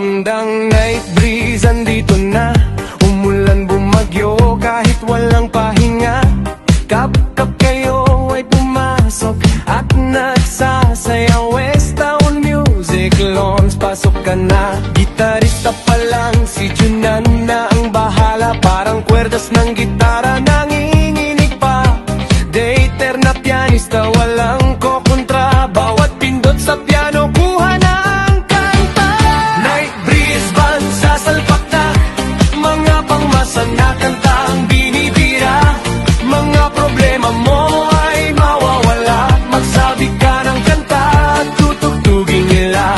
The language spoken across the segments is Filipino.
Magandang night breeze, andito na. Umulan, bumagyo, kahit walang pahinga. Kap-kap kayo ay pumasok at nagsasayaw. West Town Music Lounge, pasok ka na. Gitarista pa lang, si Junan na ang bahala. Parang kwerdas ng gitara, nanginginig pa. Dater na pianista, walang kokontra. Bawat pindot sa piano, kuha na ang kanta. Night breeze band, sasalpak na. Mga pangmasa na kanta ang binibira. Mga problema mo ay mawawala. Magsabi ka ng kanta, tutugtugin nila.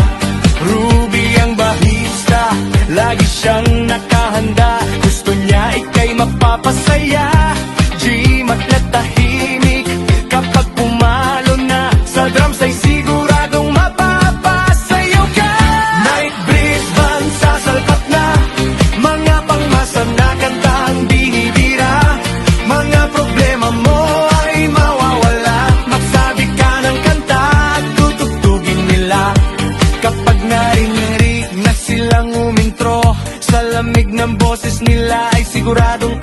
Ruby ang bahista, lagi siyang nakahanda. Gusto niya ika'y mapapasaya. G-mat na tahimik kapag pumalo na sa drums ay siguradong mapapasayaw ka. Night breeze band, sasalpak na. Mga pangmasa na kanta ang binibira. Mga problema mo ay mawawala. Magsabi ka ng kanta at tutugtugin nila. Kapag narinig na silang umintro, sa lamig ng boses nila ay siguradong